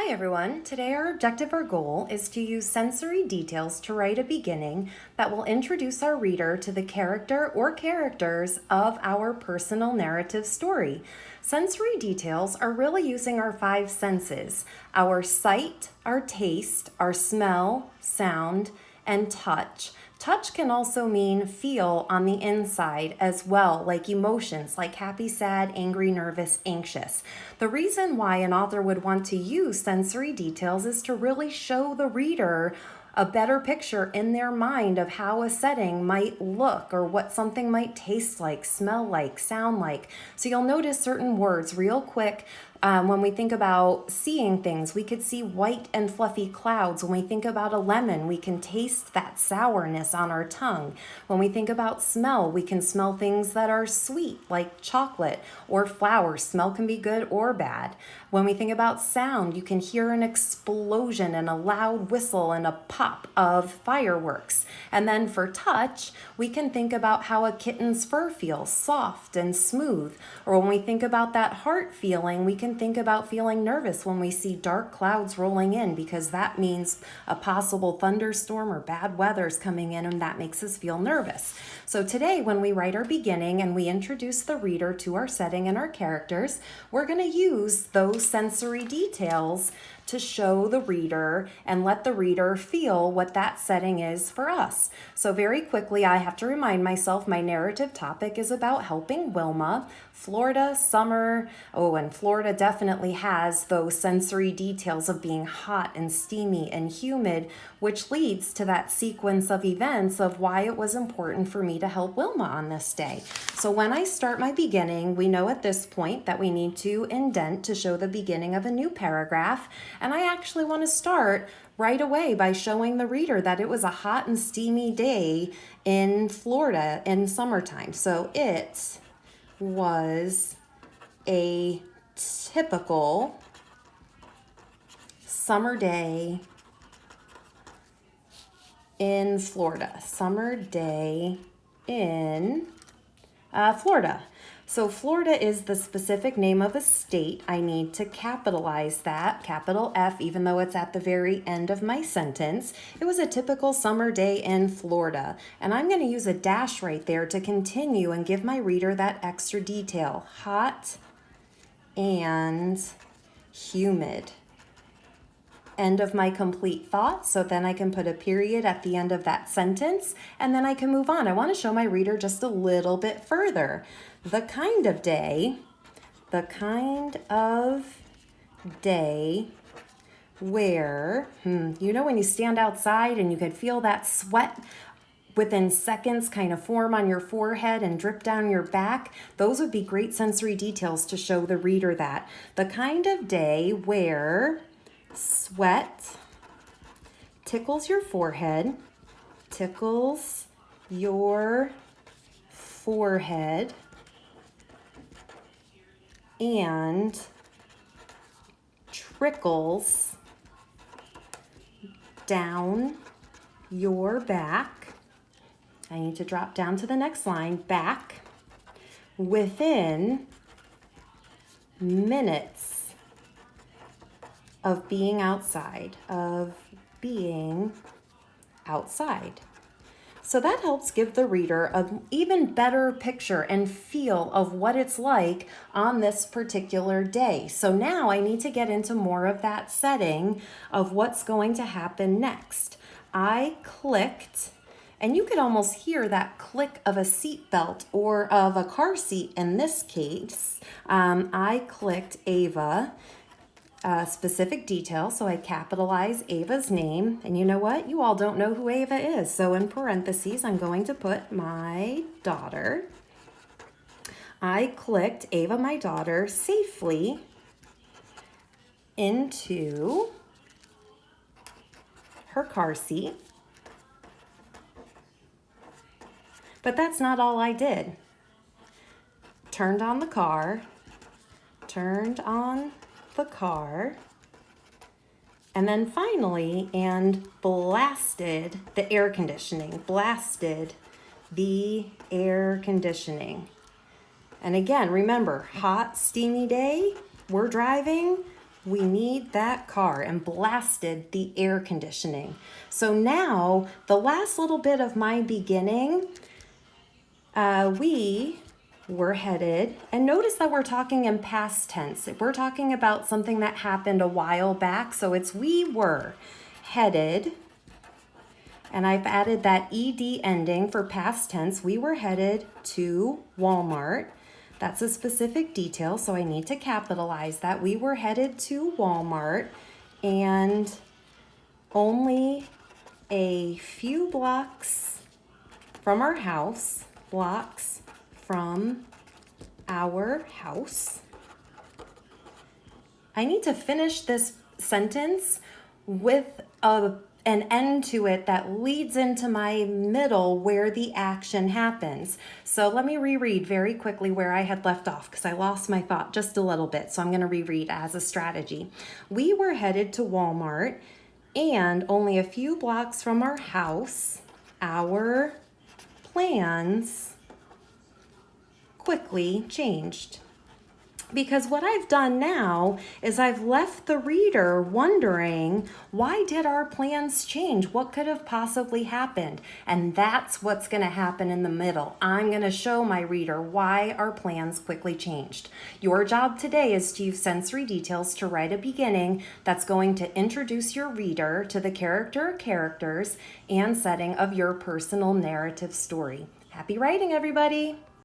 Hi everyone. Today our objective or goal is to use sensory details to write a beginning that will introduce our reader to the character or characters of our personal narrative story. Sensory details are really using our five senses: our sight, our taste, our smell, sound, and touch. Touch can also mean feel on the inside as well, like emotions like happy, sad, angry, nervous, anxious. The reason why an author would want to use sensory details is to really show the reader a better picture in their mind of how a setting might look or what something might taste like, smell like, sound like. So you'll notice certain words real quick. When we think about seeing things, we could see white and fluffy clouds. When we think about a lemon, we can taste that sourness on our tongue. When we think about smell, we can smell things that are sweet, like chocolate or flowers. Smell can be good or bad. When we think about sound, you can hear an explosion and a loud whistle and a pop of fireworks. And then for touch, we can think about how a kitten's fur feels, soft and smooth. Or when we think about that heart feeling, we can think about feeling nervous when we see dark clouds rolling in, because that means a possible thunderstorm or bad weather's coming in, and that makes us feel nervous. So today, when we write our beginning and we introduce the reader to our setting and our characters, we're going to use those sensory details to show the reader and let the reader feel what that setting is for us. So very quickly, I have to remind myself my narrative topic is about helping Wilma. Florida, summer. Oh, and Florida definitely has those sensory details of being hot and steamy and humid, which leads to that sequence of events of why it was important for me to help Wilma on this day. So when I start my beginning, we know at this point that we need to indent to show the beginning of a new paragraph. And I actually want to start right away by showing the reader that it was a hot and steamy day in Florida in summertime. So it was a typical summer day in Florida. Summer day in Florida. So Florida is the specific name of a state. I need to capitalize that, capital F, even though it's at the very end of my sentence. It was a typical summer day in Florida. And I'm going to use a dash right there to continue and give my reader that extra detail. Hot and humid. End of my complete thought, so then I can put a period at the end of that sentence, and then I can move on. I want to show my reader just a little bit further. The kind of day where, you know when you stand outside and you can feel that sweat within seconds kind of form on your forehead and drip down your back? Those would be great sensory details to show the reader that. The kind of day where sweat tickles your forehead, and trickles down your back. I need to drop down to the next line, back, within minutes of being outside, So that helps give the reader an even better picture and feel of what it's like on this particular day. So now I need to get into more of that setting of what's going to happen next. I clicked, and you could almost hear that click of a seatbelt or of a car seat in this case. I clicked Ava. Specific detail, so I capitalize Ava's name. And you know what? You all don't know who Ava is. So in parentheses, I'm going to put my daughter. I clicked Ava, my daughter, safely into her car seat. But that's not all I did. Turned on the car, and then finally, and blasted the air conditioning. And again, remember, hot, steamy day, we're driving, we need that car and blasted the air conditioning. So now the last little bit of my beginning, we were headed, and notice that we're talking in past tense. We're talking about something that happened a while back. So it's we were headed, and I've added that ed ending for past tense. We were headed to Walmart. That's a specific detail, so I need to capitalize that. We were headed to Walmart, and only a few blocks from our house, I need to finish this sentence with an end to it that leads into my middle where the action happens. So let me reread very quickly where I had left off because I lost my thought just a little bit. So I'm going to reread as a strategy. We were headed to Walmart, and only a few blocks from our house, our plans quickly changed. Because what I've done now is I've left the reader wondering, why did our plans change? What could have possibly happened? And that's what's going to happen in the middle. I'm going to show my reader why our plans quickly changed. Your job today is to use sensory details to write a beginning that's going to introduce your reader to the character or characters and setting of your personal narrative story. Happy writing, everybody!